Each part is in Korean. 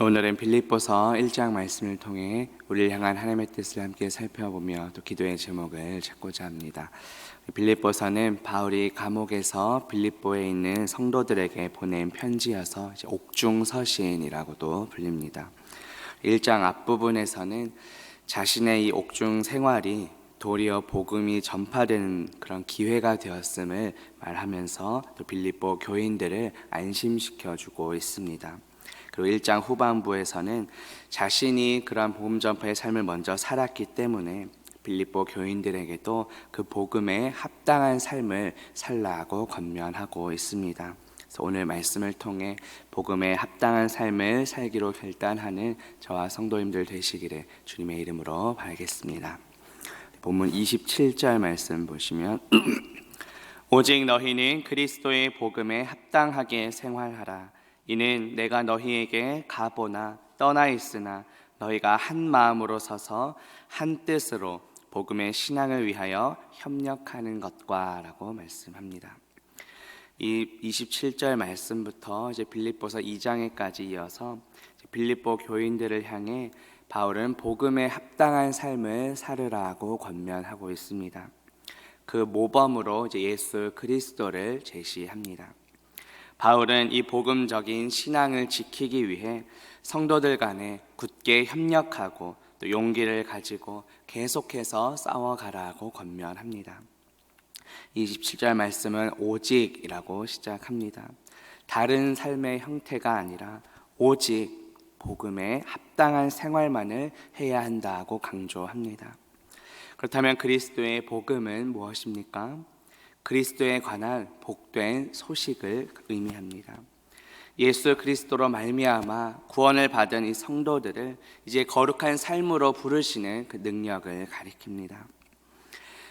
오늘은 빌립보서 1장 말씀을 통해 우리를 향한 하나님의 뜻을 함께 살펴보며 또 기도의 제목을 찾고자 합니다. 빌립보서는 바울이 감옥에서 빌립보에 있는 성도들에게 보낸 편지여서 옥중서신이라고도 불립니다. 1장 앞부분에서는 자신의 이 옥중 생활이 도리어 복음이 전파되는 그런 기회가 되었음을 말하면서 또 빌립보 교인들을 안심시켜주고 있습니다. 그리고 1장 후반부에서는 자신이 그러한 복음 전파의 삶을 먼저 살았기 때문에 빌립보 교인들에게도 그 복음에 합당한 삶을 살라고 권면하고 있습니다. 그래서 오늘 말씀을 통해 복음에 합당한 삶을 살기로 결단하는 저와 성도님들 되시기를 주님의 이름으로 바라겠습니다. 본문 27절 말씀 보시면 오직 너희는 그리스도의 복음에 합당하게 생활하라. 이는 내가 너희에게 가보나 떠나 있으나 너희가 한 마음으로 서서 한 뜻으로 복음의 신앙을 위하여 협력하는 것과 라고 말씀합니다. 이 27절 말씀부터 이제 빌립보서 2장에까지 이어서 빌립보 교인들을 향해 바울은 복음에 합당한 삶을 살으라고 권면하고 있습니다. 그 모범으로 이제 예수 그리스도를 제시합니다. 바울은 이 복음적인 신앙을 지키기 위해 성도들 간에 굳게 협력하고 또 용기를 가지고 계속해서 싸워가라고 권면합니다. 27절 말씀은 오직이라고 시작합니다. 다른 삶의 형태가 아니라 오직 복음에 합당한 생활만을 해야 한다고 강조합니다. 그렇다면 그리스도의 복음은 무엇입니까? 그리스도에 관한 복된 소식을 의미합니다. 예수 그리스도로 말미암아 구원을 받은 이 성도들을 이제 거룩한 삶으로 부르시는 그 능력을 가리킵니다.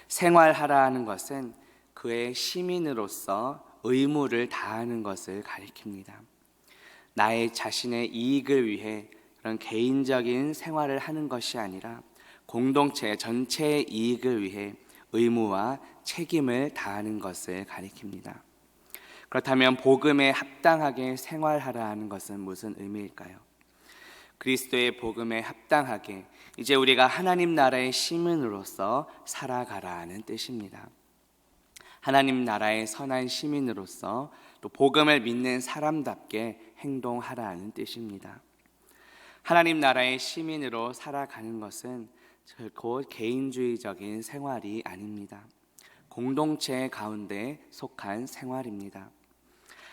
생활하라 하는 것은 그의 시민으로서 의무를 다하는 것을 가리킵니다. 나의 자신의 이익을 위해 그런 개인적인 생활을 하는 것이 아니라 공동체 전체의 이익을 위해 의무와 책임을 다하는 것을 가리킵니다. 그렇다면 복음에 합당하게 생활하라 하는 것은 무슨 의미일까요? 그리스도의 복음에 합당하게 이제 우리가 하나님 나라의 시민으로서 살아가라는 뜻입니다. 하나님 나라의 선한 시민으로서 또 복음을 믿는 사람답게 행동하라는 뜻입니다. 하나님 나라의 시민으로 살아가는 것은 결코 개인주의적인 생활이 아닙니다. 공동체 가운데 속한 생활입니다.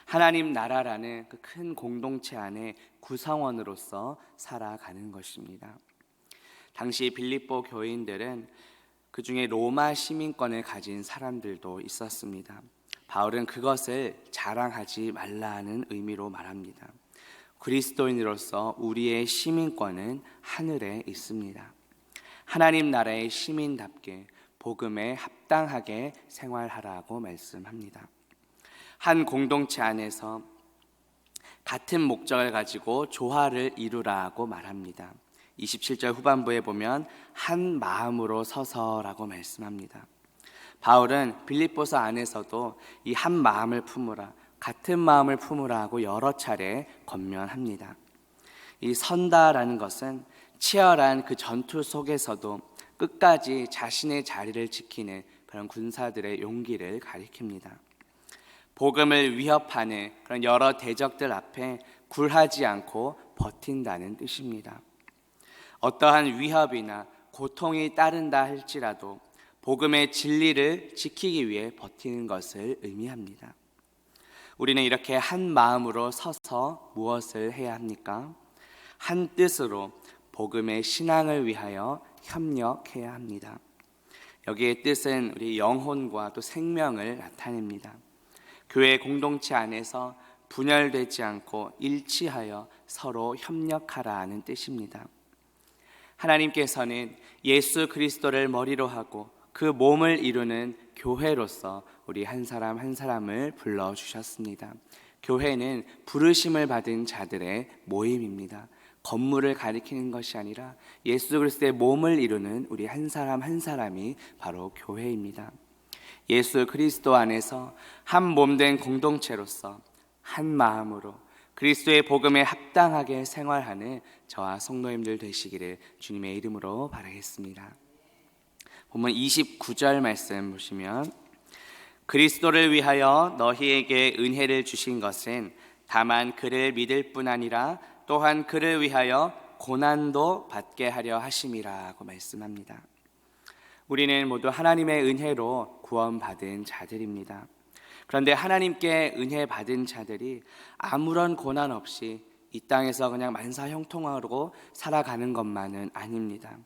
하나님 나라라는 그 큰 공동체 안에 구성원으로서 살아가는 것입니다. 당시 빌립보 교인들은 그 중에 로마 시민권을 가진 사람들도 있었습니다. 바울은 그것을 자랑하지 말라는 의미로 말합니다. 그리스도인으로서 우리의 시민권은 하늘에 있습니다. 하나님 나라의 시민답게 복음에 합당하게 생활하라고 말씀합니다. 한 공동체 안에서 같은 목적을 가지고 조화를 이루라고 말합니다. 27절 후반부에 보면 한 마음으로 서서라고 말씀합니다. 바울은 빌립보서 안에서도 이 한 마음을 품으라, 같은 마음을 품으라고 여러 차례 권면합니다. 이 선다라는 것은 치열한 그 전투 속에서도 끝까지 자신의 자리를 지키는 그런 군사들의 용기를 가리킵니다. 복음을 위협하는 그런 여러 대적들 앞에 굴하지 않고 버틴다는 뜻입니다. 어떠한 위협이나 고통이 따른다 할지라도 복음의 진리를 지키기 위해 버티는 것을 의미합니다. 우리는 이렇게 한 마음으로 서서 무엇을 해야 합니까? 한 뜻으로 복음의 신앙을 위하여 협력해야 합니다. 여기에 뜻은 우리 영혼과 또 생명을 나타냅니다. 교회 공동체 안에서 분열되지 않고 일치하여 서로 협력하라는 뜻입니다. 하나님께서는 예수 그리스도를 머리로 하고 그 몸을 이루는 교회로서 우리 한 사람 한 사람을 불러주셨습니다. 교회는 부르심을 받은 자들의 모임입니다. 건물을 가리키는 것이 아니라 예수 그리스도의 몸을 이루는 우리 한 사람 한 사람이 바로 교회입니다. 예수 그리스도 안에서 한 몸된 공동체로서 한 마음으로 그리스도의 복음에 합당하게 생활하는 저와 성도님들 되시기를 주님의 이름으로 바라겠습니다. 본문 29절 말씀 보시면 그리스도를 위하여 너희에게 은혜를 주신 것은 다만 그를 믿을 뿐 아니라 또한 그를 위하여 고난도 받게 하려 하심이라고 말씀합니다. 우리는 모두 하나님의 은혜로 구원받은 자들입니다. 그런데 하나님께 은혜 받은 자들이 아무런 고난 없이 이 땅에서 그냥 만사형통하고 살아가는 것만은 아닙니다.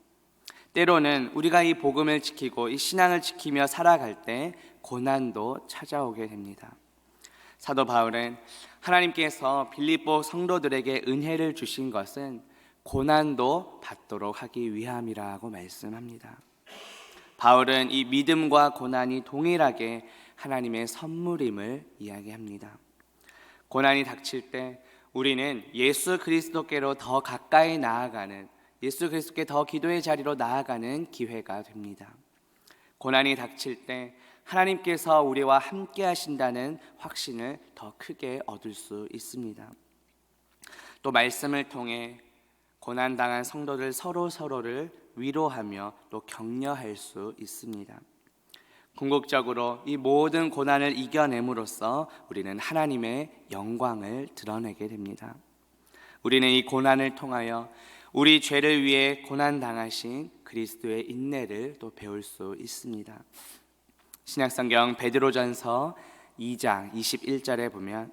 때로는 우리가 이 복음을 지키고 이 신앙을 지키며 살아갈 때 고난도 찾아오게 됩니다. 사도 바울은 하나님께서 빌립보 성도들에게 은혜를 주신 것은 고난도 받도록 하기 위함이라고 말씀합니다. 바울은 이 믿음과 고난이 동일하게 하나님의 선물임을 이야기합니다. 고난이 닥칠 때 우리는 예수 그리스도께로 더 가까이 나아가는, 예수 그리스도께 더 기도의 자리로 나아가는 기회가 됩니다. 고난이 닥칠 때 하나님께서 우리와 함께 하신다는 확신을 더 크게 얻을 수 있습니다. 또 말씀을 통해 고난당한 성도들 서로를 위로하며 또 격려할 수 있습니다. 궁극적으로 이 모든 고난을 이겨냄으로써 우리는 하나님의 영광을 드러내게 됩니다. 우리는 이 고난을 통하여 우리 죄를 위해 고난당하신 그리스도의 인내를 또 배울 수 있습니다. 신약성경 베드로전서 2장 21절에 보면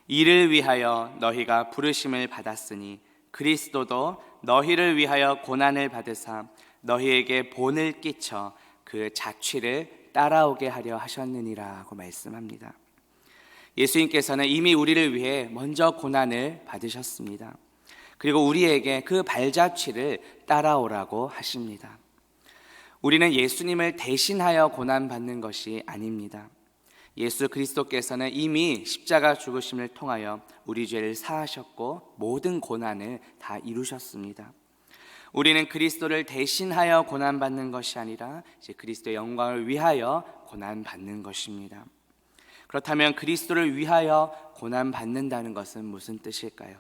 이를 위하여 너희가 부르심을 받았으니 그리스도도 너희를 위하여 고난을 받으사 너희에게 본을 끼쳐 그 자취를 따라오게 하려 하셨느니라고 말씀합니다. 예수님께서는 이미 우리를 위해 먼저 고난을 받으셨습니다. 그리고 우리에게 그 발자취를 따라오라고 하십니다. 우리는 예수님을 대신하여 고난받는 것이 아닙니다. 예수 그리스도께서는 이미 십자가 죽으심을 통하여 우리 죄를 사하셨고 모든 고난을 다 이루셨습니다. 우리는 그리스도를 대신하여 고난받는 것이 아니라 이제 그리스도의 영광을 위하여 고난받는 것입니다. 그렇다면 그리스도를 위하여 고난받는다는 것은 무슨 뜻일까요?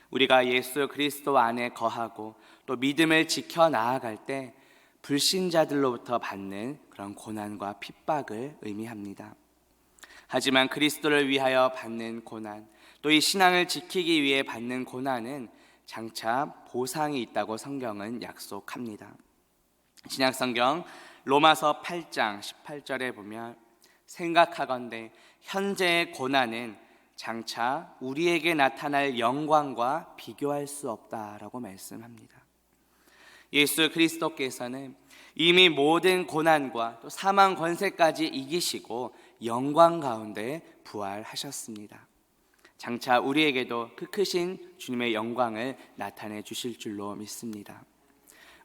우리가 예수 그리스도 안에 거하고 또 믿음을 지켜 나아갈 때 불신자들로부터 받는 그런 고난과 핍박을 의미합니다. 하지만 그리스도를 위하여 받는 고난, 또 이 신앙을 지키기 위해 받는 고난은 장차 보상이 있다고 성경은 약속합니다. 신약성경 로마서 8장 18절에 보면 생각하건대 현재의 고난은 장차 우리에게 나타날 영광과 비교할 수 없다라고 말씀합니다. 예수 그리스도께서는 이미 모든 고난과 또 사망 권세까지 이기시고 영광 가운데 부활하셨습니다. 장차 우리에게도 그 크신 주님의 영광을 나타내 주실 줄로 믿습니다.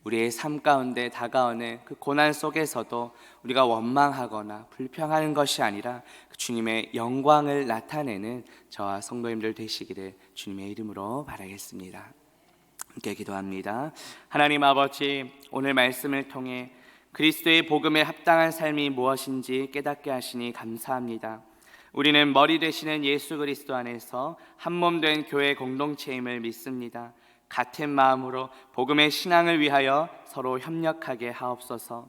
우리의 삶 가운데 다가오는 그 고난 속에서도 우리가 원망하거나 불평하는 것이 아니라 그 주님의 영광을 나타내는 저와 성도님들 되시기를 주님의 이름으로 바라겠습니다. 함께 기도합니다. 하나님 아버지, 오늘 말씀을 통해 그리스도의 복음에 합당한 삶이 무엇인지 깨닫게 하시니 감사합니다. 우리는 머리 되시는 예수 그리스도 안에서 한 몸 된 교회 공동체임을 믿습니다. 같은 마음으로 복음의 신앙을 위하여 서로 협력하게 하옵소서.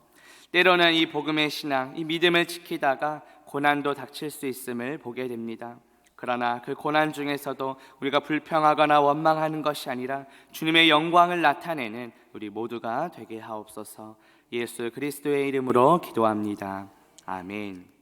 때로는 이 복음의 신앙, 이 믿음을 지키다가 고난도 닥칠 수 있음을 보게 됩니다. 그러나 그 고난 중에서도 우리가 불평하거나 원망하는 것이 아니라 주님의 영광을 나타내는 우리 모두가 되게 하옵소서. 예수 그리스도의 이름으로 기도합니다. 아멘.